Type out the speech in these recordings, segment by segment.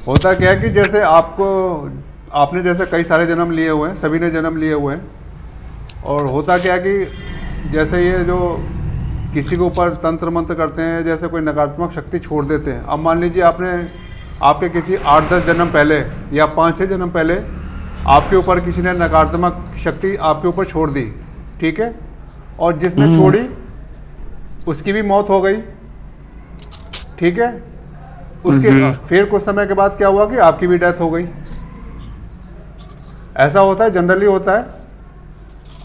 होता क्या है कि जैसे आपने जैसे कई सारे जन्म लिए हुए हैं, सभी ने जन्म लिए हुए हैं। और होता क्या है कि जैसे ये जो किसी के ऊपर तंत्र मंत्र करते हैं, जैसे कोई नकारात्मक शक्ति छोड़ देते हैं। अब मान लीजिए आपके किसी 8-10 जन्म पहले या 5-6 जन्म पहले आपके ऊपर किसी ने नकारात्मक शक्ति आपके ऊपर छोड़ दी, ठीक है। और जिसने छोड़ी उसकी भी मौत हो गई, ठीक है। उसके फिर कुछ समय के बाद क्या हुआ कि आपकी भी डेथ हो गई। ऐसा होता है, जनरली होता है।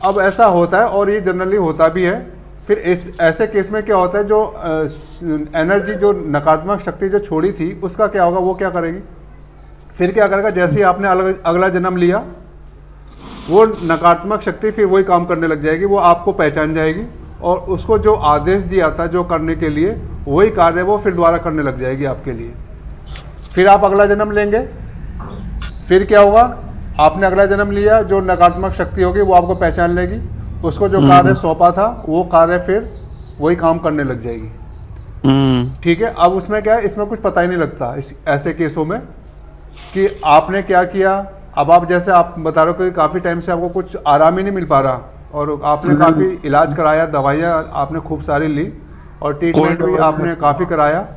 अब ऐसा होता है और ये जनरली होता भी है। फिर ऐसे केस में क्या होता है, जो एनर्जी, जो नकारात्मक शक्ति जो छोड़ी थी, उसका क्या होगा, वो क्या करेगी, फिर क्या करेगा, जैसे ही आपने अगला जन्म लिया, वो नकारात्मक शक्ति फिर वही काम करने लग जाएगी। वो आपको पहचान जाएगी और उसको जो आदेश दिया था जो करने के लिए, वही कार्य वो फिर दोबारा करने लग जाएगी आपके लिए। फिर आप अगला जन्म लेंगे, फिर क्या होगा, आपने अगला जन्म लिया, जो नकारात्मक शक्ति होगी वो आपको पहचान लेगी, उसको जो कार्य सौंपा था वो कार्य फिर वही काम करने लग जाएगी, ठीक है। अब उसमें क्या है, इसमें कुछ पता ही नहीं लगता ऐसे केसों में कि आपने क्या किया। अब आप जैसे आप बता रहे हो कि काफ़ी टाइम से आपको कुछ आराम ही नहीं मिल पा रहा, और आपने काफ़ी इलाज कराया, दवाइयाँ आपने खूब सारी ली और ट्रीटमेंट भी आपने काफ़ी कराया,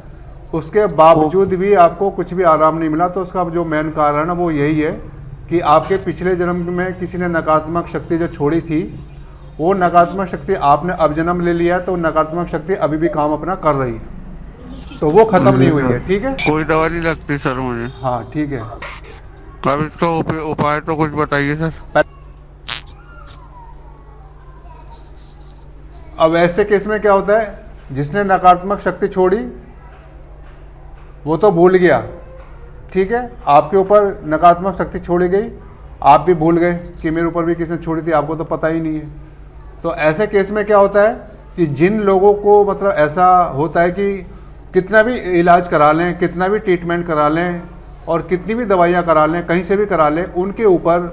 उसके बावजूद भी आपको कुछ भी आराम नहीं मिला। तो उसका जो मेन कारण है वो यही है कि आपके पिछले जन्म में किसी ने नकारात्मक शक्ति जो छोड़ी थी, वो नकारात्मक शक्ति आपने अब जन्म ले लिया है, तो नकारात्मक शक्ति अभी भी काम अपना कर रही है, तो वो खत्म नहीं हुई है, ठीक है। कोई दवा नहीं लगती सर मुझे। हाँ ठीक है। अब इसका उपाय तो कुछ बताइए सर। अब ऐसे केस में क्या होता है, जिसने नकारात्मक शक्ति छोड़ी वो तो भूल गया, ठीक है। आपके ऊपर नकारात्मक शक्ति छोड़ी गई, आप भी भूल गए कि मेरे ऊपर भी किसने छोड़ी थी, आपको तो पता ही नहीं है। तो ऐसे केस में क्या होता है कि जिन लोगों को मतलब ऐसा होता है कि कितना भी इलाज करा लें, कितना भी ट्रीटमेंट करा लें और कितनी भी दवाइयाँ करा लें, कहीं से भी करा लें, उनके ऊपर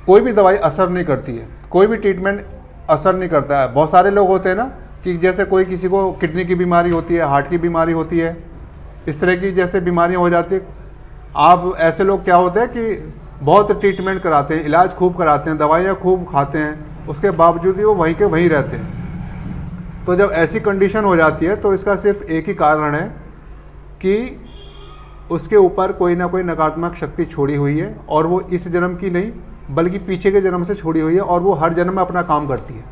कोई भी दवाई असर नहीं करती है, कोई भी ट्रीटमेंट असर नहीं करता है। बहुत सारे लोग होते हैं ना कि जैसे कोई किसी को किडनी की बीमारी होती है, हार्ट की बीमारी होती है, इस तरह की जैसे बीमारियां हो जाती है। आप ऐसे लोग क्या होते हैं कि बहुत ट्रीटमेंट कराते हैं, इलाज खूब कराते हैं, दवाइयाँ खूब खाते हैं, उसके बावजूद भी वो वहीं के वहीं रहते हैं। तो जब ऐसी कंडीशन हो जाती है तो इसका सिर्फ एक ही कारण है कि उसके ऊपर कोई ना कोई नकारात्मक शक्ति छोड़ी हुई है, और वो इस जन्म की नहीं बल्कि पीछे के जन्म से छोड़ी हुई है, और वो हर जन्म में अपना काम करती है,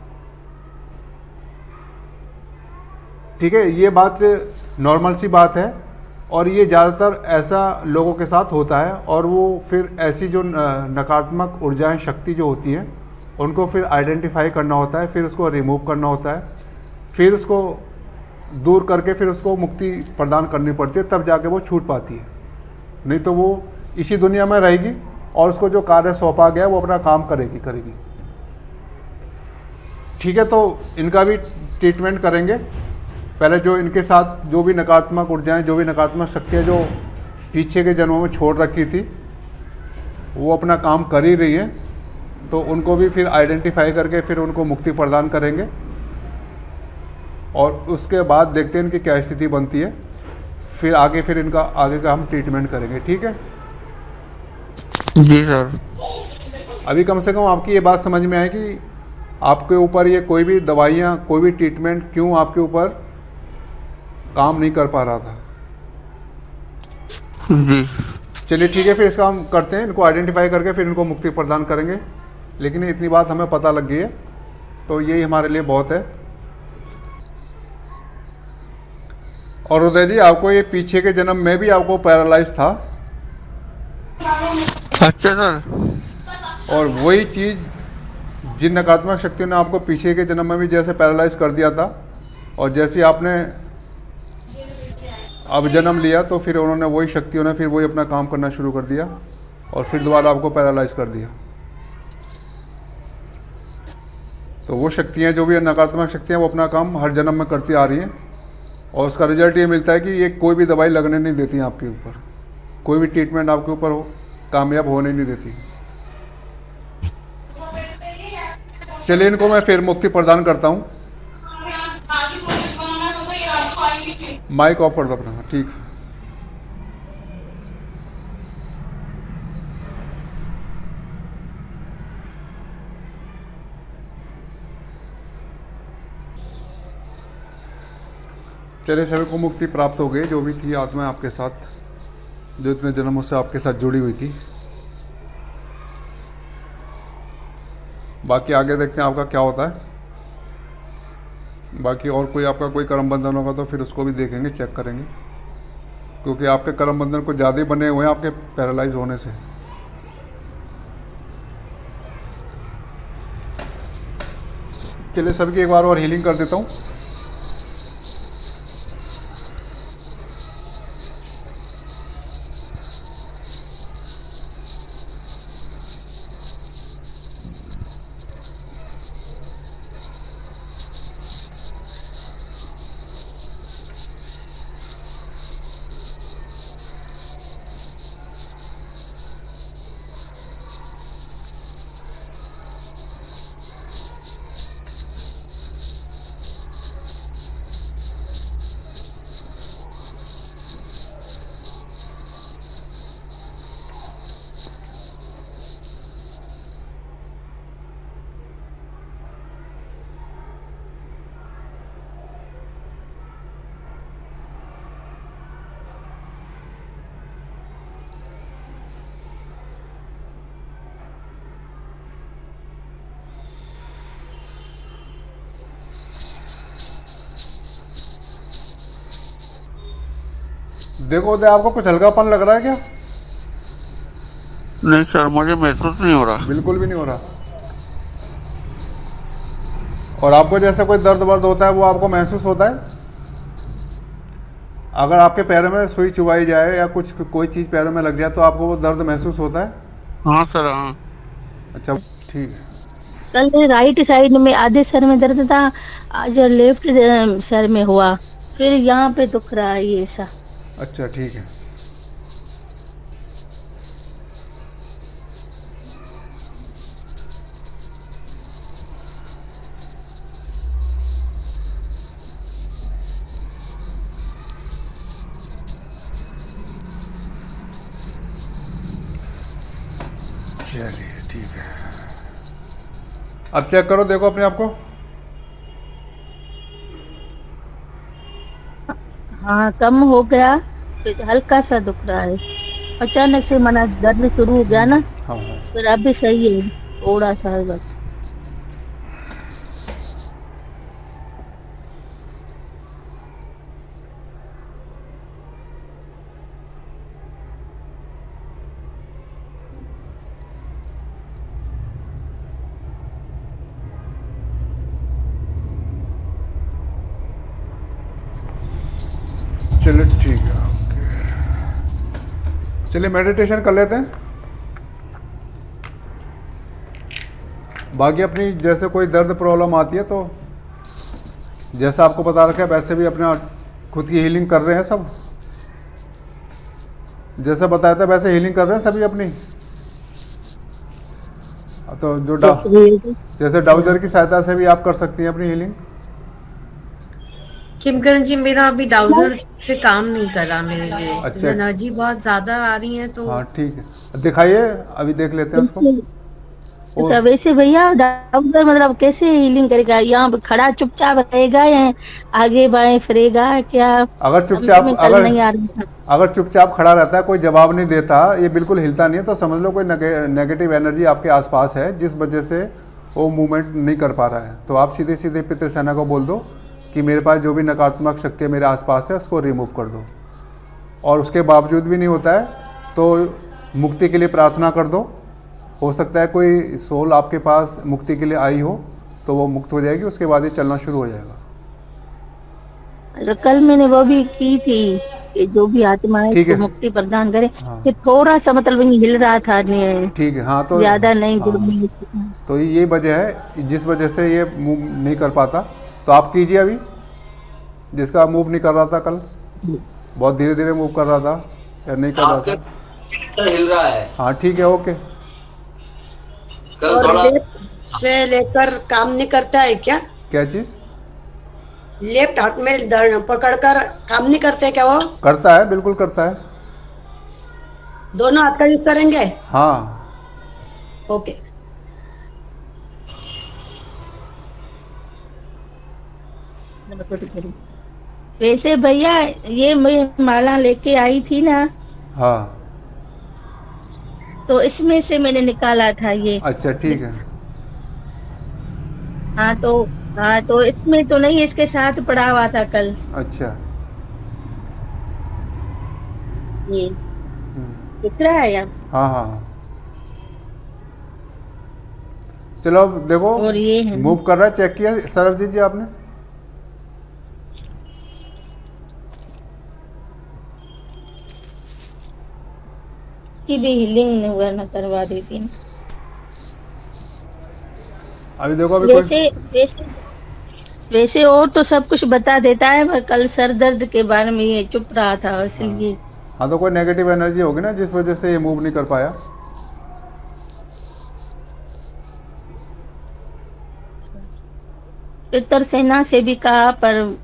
ठीक है। ये बात नॉर्मल सी बात है, और ये ज़्यादातर ऐसा लोगों के साथ होता है। और वो फिर ऐसी जो नकारात्मक ऊर्जाएं, शक्ति जो होती हैं, उनको फिर आइडेंटिफाई करना होता है, फिर उसको रिमूव करना होता है, फिर उसको दूर करके फिर उसको मुक्ति प्रदान करनी पड़ती है, तब जाके वो छूट पाती है। नहीं तो वो इसी दुनिया में रहेगी और उसको जो कार्य सौंपा गया वो अपना काम करेगी, ठीक है। तो इनका भी ट्रीटमेंट करेंगे। पहले जो इनके साथ जो भी नकारात्मक ऊर्जाएं, जो भी नकारात्मक शक्तियाँ जो पीछे के जन्मों में छोड़ रखी थी, वो अपना काम कर ही रही है, तो उनको भी फिर आइडेंटिफाई करके फिर उनको मुक्ति प्रदान करेंगे, और उसके बाद देखते हैं इनकी क्या स्थिति बनती है, फिर इनका आगे का हम ट्रीटमेंट करेंगे, ठीक है। जी सर। अभी कम से कम आपकी ये बात समझ में आए कि आपके ऊपर ये कोई भी दवाइयाँ, कोई भी ट्रीटमेंट क्यों आपके ऊपर काम नहीं कर पा रहा था। जी चलिए ठीक है, फिर इसका हम करते हैं, इनको आइडेंटिफाई करके फिर इनको मुक्ति प्रदान करेंगे। लेकिन इतनी बात हमें पता लग गई है, तो यही हमारे लिए बहुत है। और उदय जी, आपको ये पीछे के जन्म में भी आपको पैरालाइज था। अच्छा सर। और वही चीज़ जिन नकारात्मक शक्तियों ने आपको पीछे के जन्म में भी जैसे पैरालाइज कर दिया था, और जैसे आपने अब जन्म लिया, तो फिर उन्होंने वही शक्तियों ने फिर वही अपना काम करना शुरू कर दिया और फिर दोबारा आपको पैरालाइज कर दिया। तो वो शक्तियाँ, जो भी नकारात्मक शक्तियाँ, वो अपना काम हर जन्म में करती आ रही हैं, और उसका रिजल्ट ये मिलता है कि ये कोई भी दवाई लगने नहीं देती आपके ऊपर, कोई भी ट्रीटमेंट आपके ऊपर कामयाब होने नहीं देती। चलिए, इनको मैं फिर मुक्ति प्रदान करता हूँ। माइक ऑफ कर दो अपना, ठीक। चलिए, सभी को मुक्ति प्राप्त हो गई, जो भी थी आत्मा आपके साथ, जो इतने जन्मों से आपके साथ जुड़ी हुई थी। बाकी आगे देखते हैं आपका क्या होता है। बाकी और कोई आपका कोई कर्म बंधन होगा तो फिर उसको भी देखेंगे, चेक करेंगे, क्योंकि आपके कर्म बंधन को ज़्यादा ही बने हुए हैं आपके पैरालाइज होने से। चलिए, सभी की एक बार और हीलिंग कर देता हूँ। देखो उदय, आपको कुछ हल्कापन लग रहा है क्या? नहीं सर, मुझे महसूस नहीं हो रहा। बिल्कुल भी नहीं हो रहा। और आपको जैसे कोई दर्द वर्द होता है वो आपको महसूस होता है? अगर आपके पैरों में सुई चुभाई जाए या कुछ कोई चीज़ पैरों में लग जाए तो आपको वो दर्द महसूस होता है? हाँ सर, हाँ। अच्छा, ठीक है। कल राइट साइड में आधे सर में दर्द था, आज लेफ्ट सर में हुआ, फिर यहाँ पे दुख रहा है ये ऐसा। अच्छा, ठीक है। चलिए, ठीक है। अब चेक करो, देखो अपने आप को। हाँ, कम हो गया, फिर हल्का सा दुख रहा है। अचानक से मना दर्द शुरू हो गया ना, हाँ हाँ। फिर अभी सही है, थोड़ा सा है बस। चलिए, ठीक है, ओके। चलिए, मेडिटेशन कर लेते हैं। बाकी अपनी जैसे कोई दर्द प्रॉब्लम आती है तो जैसा आपको बता रखा है वैसे भी अपना खुद की हीलिंग कर रहे हैं सब। जैसे बताया था वैसे हीलिंग कर रहे हैं सभी अपनी। तो जो जैसे डाउजर की सहायता से भी आप कर सकती हैं अपनी हीलिंग। किमकरण जी, मेरा अभी डाउजर से काम नहीं कर रहा मेरे लिए। अच्छा। एनर्जी बहुत ज्यादा आ रही है तो हाँ, ठीक है, दिखाइए, अभी देख लेते हैं उसको। तो वैसे भैया डॉक्टर मतलब कैसे हीलिंग करेगा? यहाँ पे खड़ा चुपचाप रहेगा या आगे बाएं फिरेगा क्या? अगर समझ चुपचाप में कल नहीं आ रहा था। अगर चुपचाप खड़ा रहता है, कोई जवाब नहीं देता, ये बिल्कुल हिलता नहीं है, तो समझ लो कोई नेगेटिव एनर्जी आपके आसपास है जिस वजह से वो मूवमेंट नहीं कर पा रहा है। तो आप सीधे सीधे पितृसेना को बोल दो कि मेरे पास जो भी नकारात्मक शक्ति मेरे आसपास है उसको रिमूव कर दो। और उसके बावजूद भी नहीं होता है तो मुक्ति के लिए प्रार्थना कर दो। हो सकता है कोई सोल आपके पास मुक्ति के लिए आई हो तो वो मुक्त हो जाएगी, उसके बाद ये चलना शुरू हो जाएगा। तो कल मैंने वो भी की थी कि जो भी आत्मा है ठीक है। उसको मुक्ति प्रदान करे। हाँ। कि थोड़ा सा मतलब हिल रहा था, ठीक है। हाँ, तो ज्यादा नहीं, हाँ, तो ये वजह है जिस वजह से ये मूव नहीं कर पाता। तो आप कीजिए अभी, जिसका मूव नहीं कर रहा था कल, बहुत धीरे धीरे मूव कर रहा था या नहीं कर रहा था। हिल रहा है। हाँ, ठीक है, ओके। कल थोड़ा से लेकर काम नहीं करता है क्या? क्या चीज? लेफ्ट हाथ में पकड़कर काम नहीं करते क्या वो? करता है, बिल्कुल करता है। दोनों हाथ का यूज करेंगे? हाँ, ओके। वैसे भैया ये मैं माला लेके आई थी ना, हाँ, तो इसमें से मैंने निकाला था ये। अच्छा ठीक है। हाँ तो, हाँ तो इसमें तो नहीं, इसके साथ पड़ा हुआ था कल अच्छा। ये, हम्म, दिख रहा है आप? हाँ हाँ हाँ। चलो अब देखो, और ये है मूव कर रहा है, चेक किया सरबजीत जी आपने? की भी हीलिंग हुआ ना करवा देती ना। अभी देखो, अभी वैसे कोई वैसे वैसे और तो सब कुछ बता देता है, पर कल सर दर्द के बारे में ये चुप रहा था हाँ, इसलिए। हाँ तो कोई नेगेटिव एनर्जी होगी ना जिस वजह से ये मूव नहीं कर पाया। पितर सेना से भी कहा पर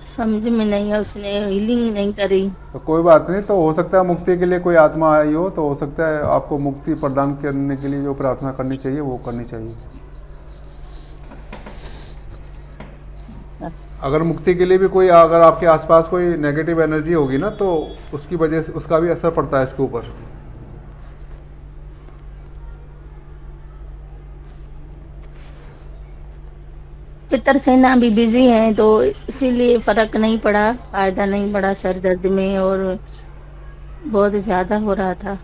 समझ में नहीं है, उसने हीलिंग नहीं करी। तो कोई बात नहीं, तो हो सकता है मुक्ति के लिए कोई आत्मा आई हो, तो हो सकता है आपको मुक्ति प्रदान करने के लिए जो प्रार्थना करनी चाहिए वो करनी चाहिए। अगर मुक्ति के लिए भी कोई, अगर आपके आसपास कोई नेगेटिव एनर्जी होगी ना, तो उसकी वजह से उसका भी असर पड़ता है इसके ऊपर। पितर सेना भी बिजी हैं, तो इसीलिए फर्क नहीं पड़ा, फायदा नहीं पड़ा सर दर्द में, और बहुत ज्यादा हो रहा था।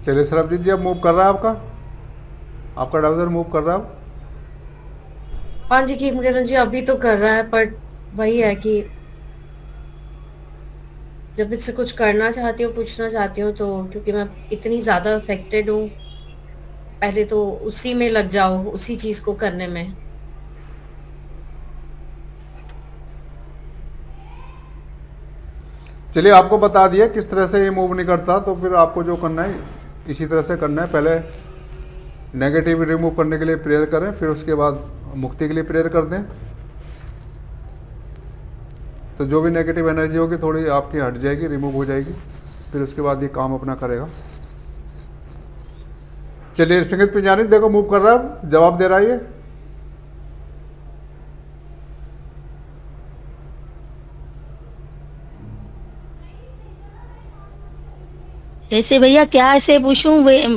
चलिए सरबजीत जी, अब मूव कर रहा है आपका, आपका डाउजर मूव कर रहा है अब। हाँ जी किरण जी अभी तो कर रहा है, पर वही है कि जब इससे कुछ करना चाहती हूँ, पूछना चाहती हूँ, तो क्योंकि मैं इतनी ज्यादा अफेक्टेड हूँ, पहले तो उसी में लग जाओ, उसी चीज को करने में। चलिए, आपको बता दिया किस तरह से ये मूव नहीं करता, तो फिर आपको जो करना है इसी तरह से करना है। पहले नेगेटिव रिमूव करने के लिए प्रेयर करें, फिर उसके बाद मुक्ति के लिए प्रेयर कर दें, तो जो भी नेगेटिव एनर्जी होगी थोड़ी आपकी हट जाएगी, रिमूव हो जाएगी, फिर उसके बाद ये काम अपना करेगा। चलिए संगीत पिंजानी देखो मूव कर रहा है, जवाब दे रहा है ये। वैसे भैया क्या ऐसे पूछूं,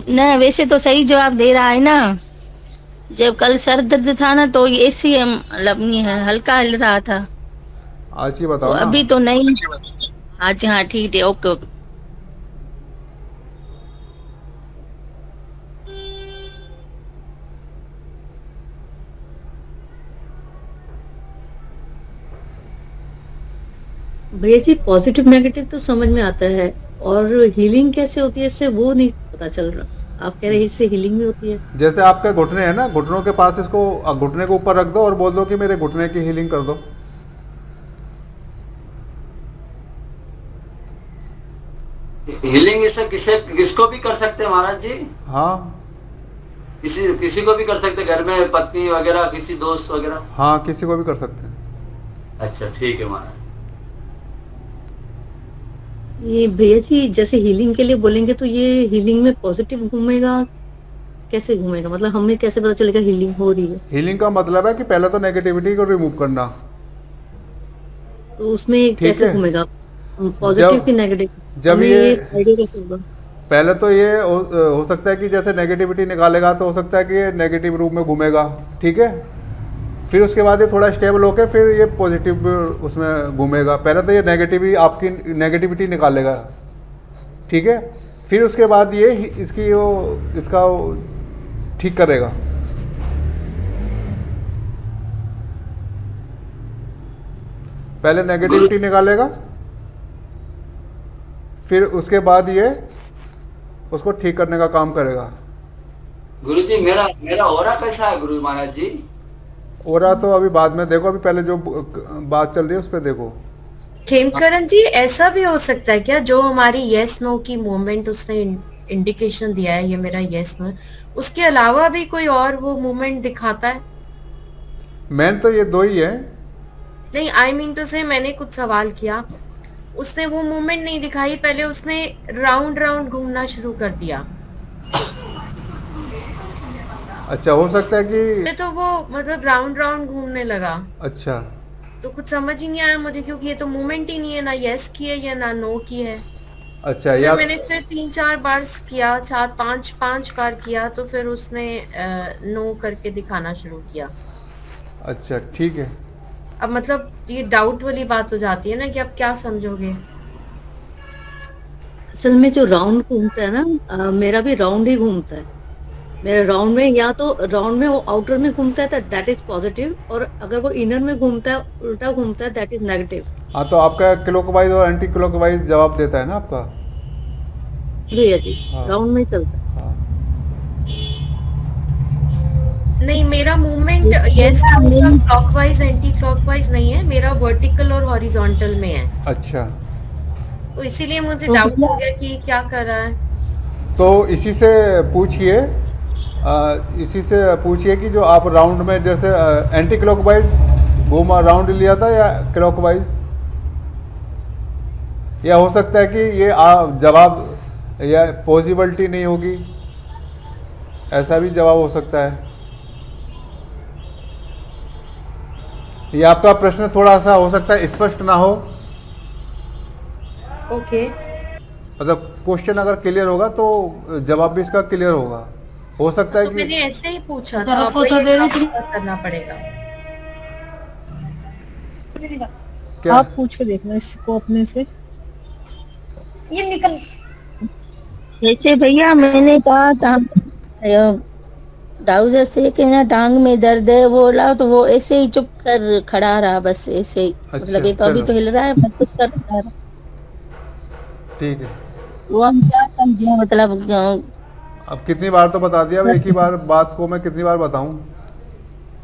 न वैसे तो सही जवाब दे रहा है ना। जब कल सर दर्द था ना, तो ये ऐसे ही मतलब नहीं है, हल्का हिल रहा था। आज की तो बताओ ना। अभी तो नहीं। आज हाँ ठीक है, ओके ओके। भैया जी पॉजिटिव नेगेटिव तो समझ में आता है, और हीलिंग कैसे होती है इससे वो नहीं पता चल रहा। आप कह रहे हैं इससे हीलिंग भी होती है? जैसे आपके घुटने हैं ना, घुटनों के पास इसको घुटने के ऊपर रख दो और बोल दो कि मेरे घुटने की हीलिंग कर दो। हीलिंग इससे किसको भी कर सकते हैं महाराज जी? हाँ किसी को भी कर सकते हैं, घर में पत्नी वगैरह, किसी दोस्त वगैरह? हाँ, किसी को भी कर सकते हैं। अच्छा ठीक है महाराज। ये भैया जी जैसे हीलिंग के लिए बोलेंगे, तो ये हीलिंग में पॉजिटिव घूमेगा, कैसे घूमेगा? मतलब हमें कैसे पता चलेगा हीलिंग हो रही है? हीलिंग का मतलब है कि पहले तो नेगेटिविटी को रिमूव करना। तो उसमें कैसे है। घूमेगा, पॉजिटिव जब- की नेगेटिव? जब हमें ये आइडिया कैसे होगा? पहले तो ये हो सकता है कि जैसे नेगेटिविटी निकालेगा तो हो सकता है कि ये नेगेटिव रूप में घूमेगा, ठीक है। फिर उसके बाद ये थोड़ा स्टेबल होकर फिर ये पॉजिटिव उसमें घूमेगा। पहले तो ये नेगेटिव आपकी नेगेटिविटी निकालेगा, ठीक है। फिर उसके बाद ये इसका ठीक करेगा। पहले नेगेटिविटी निकालेगा, फिर उसके बाद ये उसको ठीक करने का काम करेगा। गुरु जी मेरा ऑरा कैसा है गुरु महाराज जी? ओरा तो अभी बाद में देखो, अभी पहले जो बात चल रही है उस पर देखो। खेमकरण जी ऐसा भी हो सकता है क्या, जो हमारी यस नो की मूवमेंट उसने इंडिकेशन दिया है, ये मेरा यस नो, उसके अलावा भी कोई और वो मूवमेंट दिखाता है? मेन तो ये दो ही है। नहीं आई मीन तो से मैंने कुछ सवाल किया, उसने वो मूवमेंट नहीं दिखाई, पहले उसने राउंड राउंड घूमना शुरू कर दिया। अच्छा, हो सकता है कि तो वो मतलब राउंड राउंड घूमने लगा, अच्छा तो कुछ समझ ही नहीं आया मुझे, क्योंकि ये तो मूवमेंट ही नहीं है, ना यस की है या ना नो की है। अच्छा फिर या मैंने फिर 3-4 बार किया, 4-5 बार किया, तो फिर उसने नो करके दिखाना शुरू किया। अच्छा ठीक है। अब मतलब ये डाउट वाली बात हो जाती है ना कि अब क्या समझोगे। असल में जो राउंड घूमता है ना, मेरा भी राउंड ही घूमता है। मेरा राउंड में, या तो राउंड में वो आउटर में घूमता है दैट इज पॉजिटिव, और अगर वो इनर में घूमता है, उल्टा घूमता है, दैट इज नेगेटिव। हाँ, तो आपका क्लॉकवाइज और एंटी क्लॉकवाइज जवाब देता है ना आपका। भैया जी, हाँ राउंड में चलता है। हाँ। नहीं, मेरा मूवमेंट यस नो का क्लॉकवाइज एंटी क्लॉकवाइज नहीं है, मेरा वर्टिकल और हॉरिजॉन्टल में है, अच्छा, तो इसीलिए मुझे तो डाउट हो भैया, गया कि क्या कर रहा है। तो इसी से पूछिए, इसी से पूछिए कि जो आप राउंड में जैसे एंटी क्लॉकवाइज घूमा राउंड लिया था या क्लॉकवाइज, या हो सकता है कि ये जवाब या पॉसिबिलिटी नहीं होगी, ऐसा भी जवाब हो सकता है। ये आपका प्रश्न थोड़ा सा हो सकता है स्पष्ट ना हो, ओके, मतलब क्वेश्चन अगर क्लियर होगा तो जवाब भी इसका क्लियर होगा। हो सकता है तो कि मैंने ऐसे ही पूछा, तो जरा आपको फोटो ये दे रही थी। करना पड़ेगा। क्या आप पूछ के देखना इसको अपने से। जैसे भैया मैंने कहा था ट्राउजर से कि ना टांग में दर्द है, वो बोला तो वो ऐसे ही चुप कर खड़ा रहा, बस ऐसे ही। अच्छा, मतलब ये तो अभी चलो तो हिल रहा है, बस चुप कर खड़ा रहा। ठीक है। वो हम क्या समझे, मतलब अब कितनी बार तो बता दिया, अब एक ही बार बात को मैं कितनी बार बताऊं।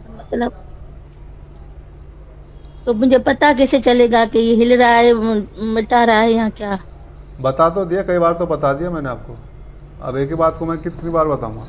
मतलब तो मुझे पता कैसे चलेगा कि ये हिल रहा है, मिटा रहा है या क्या। बता तो दिया, कई बार तो बता दिया मैंने आपको, अब एक ही बात को मैं कितनी बार बताऊंगा।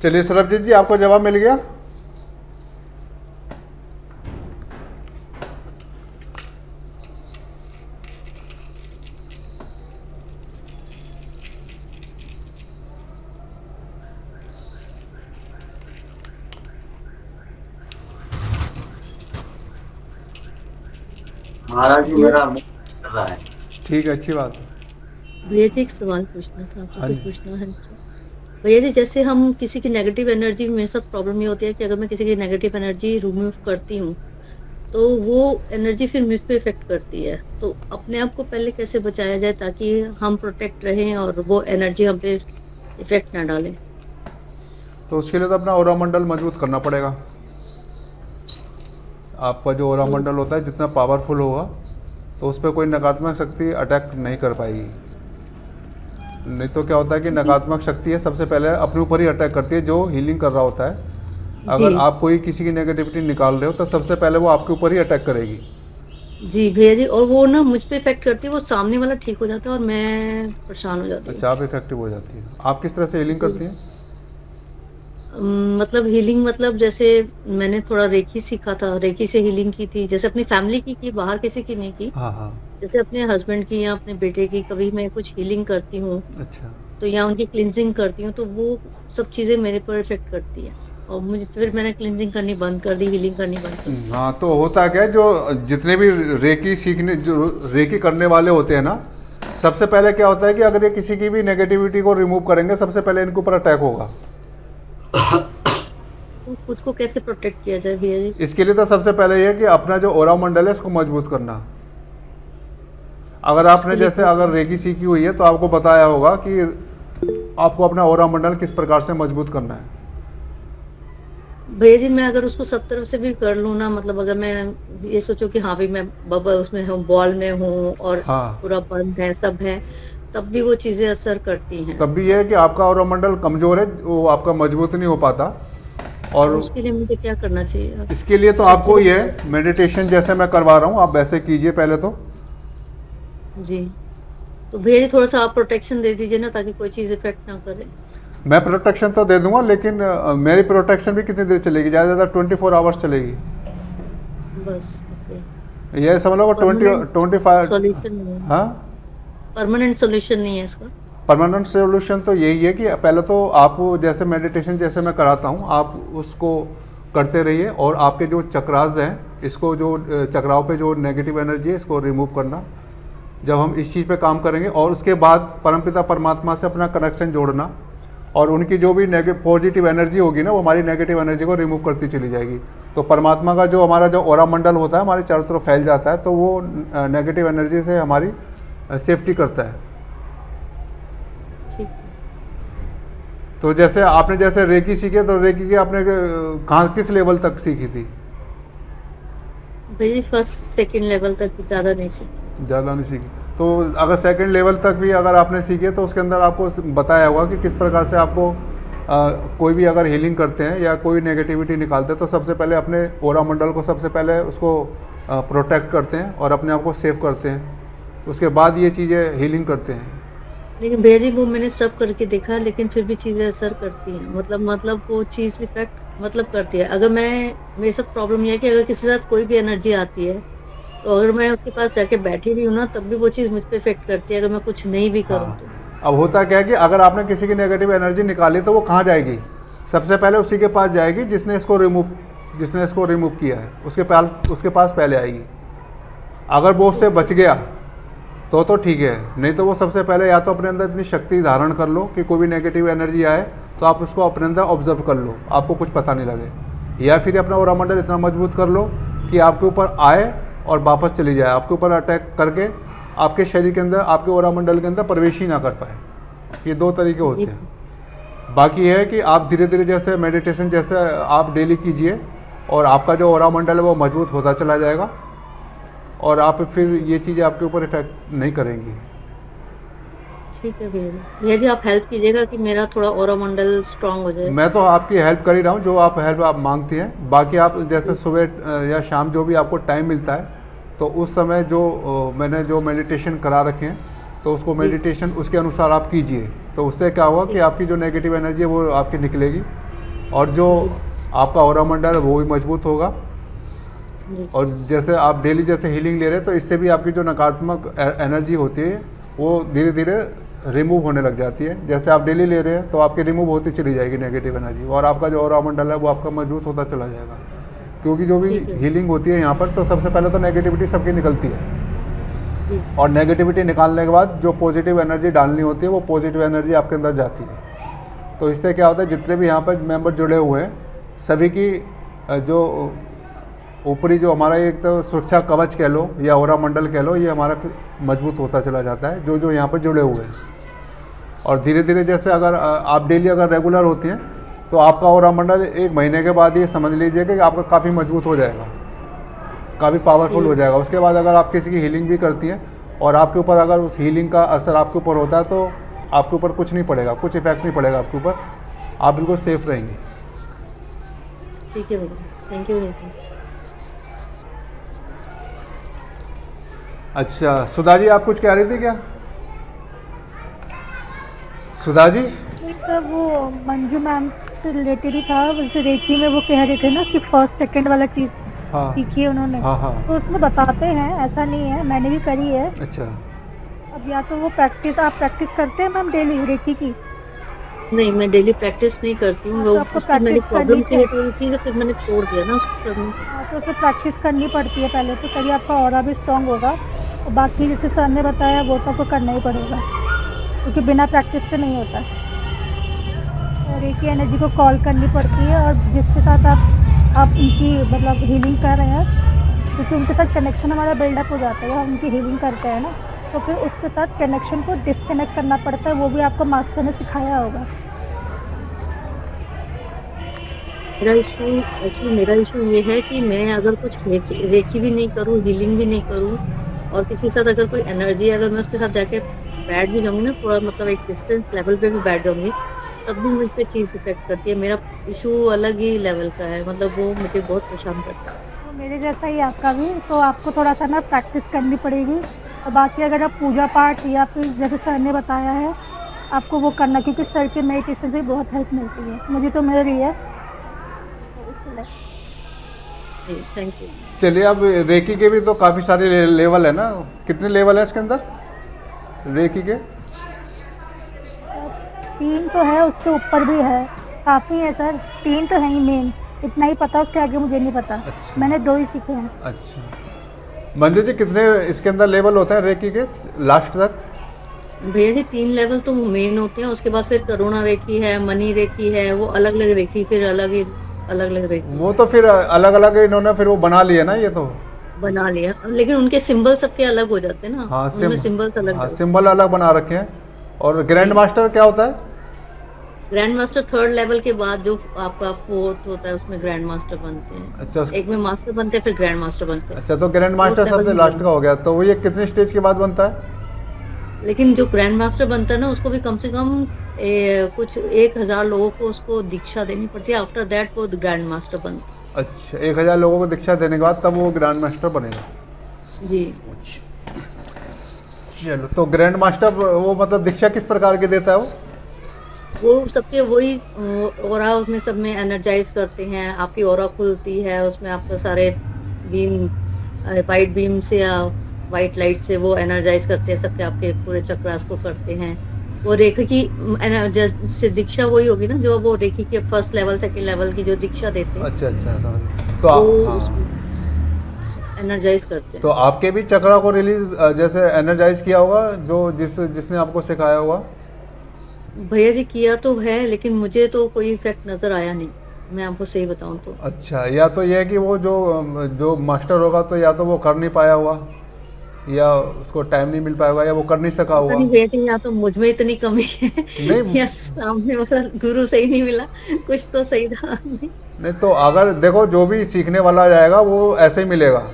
चलिए सरबजीत जी, आपको जवाब मिल गया। महाराज जी मेरा मुंह कर रहा है। ठीक है, अच्छी बात है। भैया जी, एक सवाल पूछना था आपसे, हाँ तो जी। पूछना है। भैया जी, जैसे हम किसी की नेगेटिव एनर्जी, मेरे साथ प्रॉब्लम ये होती है कि अगर मैं किसी की नेगेटिव एनर्जी रिमूव करती हूँ, तो वो एनर्जी फिर मुझ पे इफेक्ट करती है। तो अपने आप को पहले कैसे बचाया जाए ताकि हम प्रोटेक्ट रहें और वो एनर्जी हम पे इफेक्ट ना डालें? तो उसके लिए तो अपना ऑरा मंडल मजबूत करना पड़ेगा। आपका जो ऑरा मंडल होता है जितना पावरफुल होगा, तो उस पर कोई नकारात्मक शक्ति अटैक नहीं कर पाएगी। नहीं तो क्या होता है कि नकारात्मक शक्ति है सबसे पहले अपने ऊपर ही अटैक करती है, जो हीलिंग कर रहा होता है। अगर जी। आप कोई किसी की नेगेटिविटी निकाल रहे हो तो सबसे पहले वो आपके ऊपर ही अटैक करेगी। जी भैया जी, और वो ना मुझ पे इफेक्ट करती है, वो सामने वाला ठीक हो जाता है और मैं परेशान हो जाती हूँ। अच्छा, आप इफेक्टिव हो जाती है। आप किस तरह से हीलिंग जी। करती हैं? मतलब हीलिंग, मतलब जैसे मैंने थोड़ा रेकी सीखा था, रेकी से हीलिंग की थी, जैसे अपनी फैमिली की, बाहर किसी की नहीं की। हाँ, हाँ। जैसे अपने हस्बैंड की या अपने बेटे की कभी मैं कुछ हीलिंग करती हूँ, अच्छा। तो या उनकी क्लींजिंग करती हूँ, तो वो सब चीज़ें मेरे पर इफ़ेक्ट करती हैं। और मुझे फिर मैंने क्लींजिंग करनी बंद कर दी, हीलिंग करनी बंद कर दी। हाँ, तो होता क्या है, जो जितने भी रेकी सीखने जो रेकी करने वाले होते हैं ना, सबसे पहले क्या होता है कि अगर ये किसी की भी नेगेटिविटी को रिमूव करेंगे, सबसे पहले इनके ऊपर अटैक होगा। तो खुद को कैसे प्रोटेक्ट किया जाए भैया जी? इसके लिए तो सबसे पहले ये है कि अपना जो ऑरा मंडल है इसको मजबूत करना। अगर आपने उसके लिए जैसे क्या अगर रेकी सीखी हुई है तो आपको बताया होगा कि आपको अपना ऑरा मंडल किस प्रकार से मजबूत करना है। भैया जी, मैं अगर उसको सब तरफ से भी कर लूँ ना, मतलब अगर मैं ये सोचूं कि हाँ भाई मैं बबल उसमें हूँ, बॉल में हूँ और हाँ, पूरा बंद है, सब है, तब भी वो चीजें असर करती हैं। तब भी ये है कि आपका ऑरा मंडल कमजोर है, वो आपका मजबूत नहीं हो पाता। तो और उसके लिए मुझे क्या करना चाहिए? इसके लिए तो आपको ये मेडिटेशन जैसे मैं करवा रहा हूँ, आप वैसे कीजिए पहले तो। जी, तो भैया जी थोड़ा सा आप प्रोटेक्शन दे दीजिए ना, ताकि कोई चीज इफेक्ट ना करे। मैं प्रोटेक्शन तो दे दूंगा, लेकिन मेरी प्रोटेक्शन भी कितनी देर चलेगी? ज़्यादा से ज़्यादा 24 आवर्स चलेगी। बस ओके। ये समझ लो 25। सॉल्यूशन नहीं है, हाँ, परमानेंट सॉल्यूशन नहीं है इसका। परमानेंट सोल्यूशन तो यही है कि पहले तो आप जैसे मेडिटेशन जैसे मैं कराता हूँ, आप उसको करते रहिए और आपके जो चक्रास हैं, इसको जो चक्राओं पे जो नेगेटिव एनर्जी है इसको रिमूव करना। जब हम इस चीज़ पे काम करेंगे और उसके बाद परमपिता परमात्मा से अपना कनेक्शन जोड़ना, और उनकी जो भी पॉजिटिव एनर्जी होगी ना, वो हमारी नेगेटिव एनर्जी को रिमूव करती चली जाएगी। तो परमात्मा का जो हमारा जो ऑरा मंडल होता है हमारे चारों तरफ फैल जाता है, तो वो नेगेटिव एनर्जी से हमारी सेफ्टी करता है। ठीक। तो जैसे आपने जैसे रेकी सीखे, तो रेकी की आपने कहाँ किस लेवल तक सीखी थी? भैया जी फर्स्ट सेकंड लेवल तक, ज्यादा नहीं सीखी। ज़्यादा नहीं सीखी। तो अगर सेकंड लेवल तक भी अगर आपने सीखे, तो उसके अंदर आपको बताया होगा कि किस प्रकार से आपको कोई भी अगर हीलिंग करते हैं या कोई नेगेटिविटी निकालते हैं, तो सबसे पहले अपने ऑरा मंडल को सबसे पहले उसको प्रोटेक्ट करते हैं और अपने आप को सेव करते हैं। उसके बाद ये चीज़ें हीलिंग करते हैं। लेकिन भैया जी वो मैंने सब करके देखा, लेकिन फिर भी चीजें असर करती हैं, मतलब वो चीज इफेक्ट मतलब करती है। अगर मैं, मेरे साथ प्रॉब्लम ये है कि अगर किसी के साथ कोई भी एनर्जी आती है, तो अगर मैं उसके पास जाके बैठी भी हूँ ना, तब भी वो चीज मुझ पे इफेक्ट करती है, अगर मैं कुछ नहीं भी करूँ हाँ, तो। अब होता क्या है कि अगर आपने किसी की नेगेटिव एनर्जी निकाली, तो वो कहाँ जाएगी? सबसे पहले उसी के पास जाएगी जिसने इसको रिमूव किया है, उसके पास पहले आएगी। अगर वो उससे बच गया तो ठीक है, नहीं तो वो सबसे पहले या तो अपने अंदर इतनी शक्ति धारण कर लो कि कोई भी नेगेटिव एनर्जी आए तो आप उसको अपने अंदर ऑब्जर्व कर लो, आपको कुछ पता नहीं लगे। या फिर अपना ऑरा मंडल इतना मजबूत कर लो कि आपके ऊपर आए और वापस चली जाए, आपके ऊपर अटैक करके आपके शरीर के अंदर, आपके ऑरा मंडल के अंदर प्रवेश ही ना कर पाए। ये दो तरीके होते हैं। बाकी है कि आप धीरे धीरे जैसे मेडिटेशन जैसे आप डेली कीजिए और आपका जो ऑरा मंडल है वो मजबूत होता चला जाएगा और आप फिर ये चीज़ें आपके ऊपर इफेक्ट नहीं करेंगी। ठीक है भैया जी, आप हेल्प कीजिएगा कि मेरा थोड़ा ऑरा मंडल स्ट्रांग हो जाए। मैं तो आपकी हेल्प कर ही रहा हूँ, जो आप हेल्प आप मांगती हैं। बाकी आप जैसे सुबह या शाम जो भी आपको टाइम मिलता है, तो उस समय जो मैंने जो मेडिटेशन करा रखे हैं, तो उसको मेडिटेशन उसके अनुसार आप कीजिए। तो उससे क्या होगा कि आपकी जो नेगेटिव एनर्जी है वो आपकी निकलेगी और जो आपका ऑरा मंडल है वो भी मजबूत होगा। और जैसे आप डेली जैसे हीलिंग ले रहे हैं, तो इससे भी आपकी जो नकारात्मक एनर्जी होती है वो धीरे धीरे रिमूव होने लग जाती है। जैसे आप डेली ले रहे हैं तो आपकी रिमूव होती चली जाएगी नेगेटिव एनर्जी, और आपका जो ऑरा मंडल है वो आपका मजबूत होता चला जाएगा। क्योंकि जो भी हीलिंग होती है यहाँ पर, तो सबसे पहले तो नेगेटिविटी सबकी निकलती है और नेगेटिविटी निकालने के बाद जो पॉजिटिव एनर्जी डालनी होती है वो पॉजिटिव एनर्जी आपके अंदर जाती है। तो इससे क्या होता है, जितने भी यहाँ पर मेंबर जुड़े हुए हैं सभी की जो ऊपरी जो हमारा एक तो सुरक्षा कवच कह लो या ऑरा मंडल कह लो, ये हमारा मजबूत होता चला जाता है जो यहाँ पर जुड़े हुए हैं। और धीरे धीरे जैसे अगर आप डेली अगर रेगुलर होती हैं, तो आपका ऑरा मंडल 1 महीने के बाद ये समझ लीजिए कि आपका काफ़ी मजबूत हो जाएगा, काफ़ी पावरफुल हो जाएगा। उसके बाद अगर आप किसी की हीलिंग भी करती हैं और आपके ऊपर अगर उस हीलिंग का असर आपके ऊपर होता है, तो आपके ऊपर कुछ नहीं पड़ेगा, कुछ इफेक्ट नहीं पड़ेगा आपके ऊपर, आप बिल्कुल सेफ रहेंगे। ठीक है भैया, थैंक यू। अच्छा, सुधा जी आप कुछ कह रही थी क्या? सुधा जी? तो वो मंजू मैम से रिलेटेड ही था, वैसे रेकी में वो कह रहे थे ना कि फर्स्ट सेकंड वाला चीज हाँ सीखी है उन्होंने। हाँ हाँ। तो उसमें बताते हैं, ऐसा नहीं है, मैंने भी करी है। अच्छा, अब या तो वो प्रैक्टिस, आप प्रैक्टिस करते हैं मैम डेली रेकी की? नहीं, मैं डेली प्रैक्टिस नहीं करती हूँ। हाँ, वो तो आपको उसकी मेरी प्रैक्टिस प्रॉब्लम करनी क्रिएट हुई थी तो फिर मैंने छोड़ दिया ना उसको करना। हाँ, तो उसे प्रैक्टिस करनी पड़ती है पहले तो, तभी आपका ऑरा भी स्ट्रांग होगा। और बाकी जैसे सर ने बताया वो तो आपको करना ही पड़ेगा, क्योंकि बिना प्रैक्टिस से नहीं होता। और एक ही एनर्जी को कॉल करनी पड़ती है, और जिसके साथ आप उनकी मतलब हीलिंग कर रहे हैं, क्योंकि उनके साथ कनेक्शन हमारा बिल्डअप हो जाता है, हम उनकी हीलिंग करते हैं ना, तो फिर उसके साथ कनेक्शन को डिस्कनेक्ट करना पड़ता है। वो भी आपको मास्टर ने सिखाया होगा। मेरा इशू ये है कि मैं अगर कुछ रेकी भी नहीं करूँ, हीलिंग भी नहीं करूँ, और किसी के साथ अगर कोई एनर्जी, अगर मैं उसके साथ जाके बैठ भी जाऊंगी ना, थोड़ा मतलब एक डिस्टेंस लेवल पे भी बैठ जाऊंगी, तब भी मुझ पे चीज इफेक्ट करती है। मेरा इशू अलग ही लेवल का है, मतलब वो मुझे बहुत परेशान करता है। तो मेरे जैसा ही आपका भी, तो आपको थोड़ा सा ना प्रैक्टिस करनी पड़ेगी। और बाकी अगर आप पूजा पाठ या फिर जैसे सर ने बताया है आपको वो करना, क्योंकि सर के मेडिटेशन से बहुत हेल्प मिलती है, मुझे तो मिल रही है। तो इसलिए थैंक यू। चलिए, अब रेकी के भी तो काफ़ी सारे लेवल है ना, कितने लेवल है इसके अंदर रेकी के? 3 तो है, उसके ऊपर भी है, काफ़ी है सर। 3 तो है ही मेन, इतना ही पता, उसके आगे मुझे नहीं पता। अच्छा। मैंने 2 ही सीखे हैं। अच्छा, मंजू जी कितने इसके अंदर लेवल होते हैं रेकी के लास्ट तक? भैया जी 3 लेवल तो मेन होते हैं, उसके बाद फिर करुणा रेखी है, मनी रेखी है, वो अलग अलग रेखी, फिर अलग अलग रेखी वो तो फिर अलग अलग इन्होंने फिर वो बना लिया ना, ये तो बना लिया, लेकिन उनके सिंबल सबके अलग हो जाते हैं ना। हाँ, उनमें सिंबल्स अलग हाँ, सिंबल अलग बना रखे हैं। और ग्रैंड मास्टर क्या होता है? ग्रैंड मास्टर 3rd लेवल के बाद जो आपका 4th होता है उसमें ग्रैंड मास्टर बनते हैं। अच्छा, एक में मास्टर बनते हैं, फिर ग्रैंड मास्टर बनते हैं। अच्छा, तो ग्रैंड मास्टर सबसे लास्ट का हो गया, तो वो ये कितने स्टेज के बाद बनता है? लेकिन जो ग्रैंड मास्टर बनता है ना, उसको भी कम से कम कुछ 1000 लोगों को उसको दीक्षा देनी पड़ती है। आफ्टर दैट वो ग्रैंड मास्टर बनता है। अच्छा, 1000 लोगों को दीक्षा देने के बाद तब वो ग्रैंड मास्टर बनेगा। जी। चलो, तो ग्रैंड मास्टर वो मतलब दीक्षा किस प्रकार की देता है वो सबके वही ऑरा में सब में एनर्जाइज करते हैं, आपकी ऑरा खुलती है, उसमें आपका सारे बीम, वाइट बीम से या वाइट लाइट से वो एनर्जाइज करते हैं, सबके आपके पूरे चक्रास को करते हैं। वो रेखी की से दीक्षा वही होगी ना, जो वो रेखी के 1st लेवल 2nd लेवल की जो दीक्षा देते हैं। अच्छा अच्छा, समझ। तो एनर्जाइज करते हैं। तो आपके भी चक्रा को रिलीज जैसे एनर्जाइज किया होगा जो जिसने आपको सिखाया होगा? भैया जी किया तो है, लेकिन मुझे तो कोई इफेक्ट नजर आया नहीं, मैं आपको सही बताऊं तो। अच्छा, या तो ये है कि वो जो मास्टर होगा तो या तो वो कर नहीं पाया होगा, या उसको टाइम नहीं मिल पाएगा, या वो कर नहीं सका होगा। नहीं भैया जी, या तो मुझ में इतनी कमी है नहीं। या सामने वाला गुरु सही नहीं मिला, कुछ तो सही था नहीं तो अगर देखो, जो भी सीखने वाला जाएगा वो ऐसे ही मिलेगा,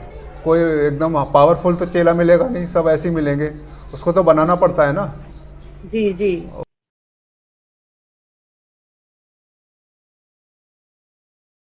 कोई एकदम पावरफुल तो चेला मिलेगा नहीं, सब ऐसे ही मिलेंगे, उसको तो बनाना पड़ता है ना। जी जी।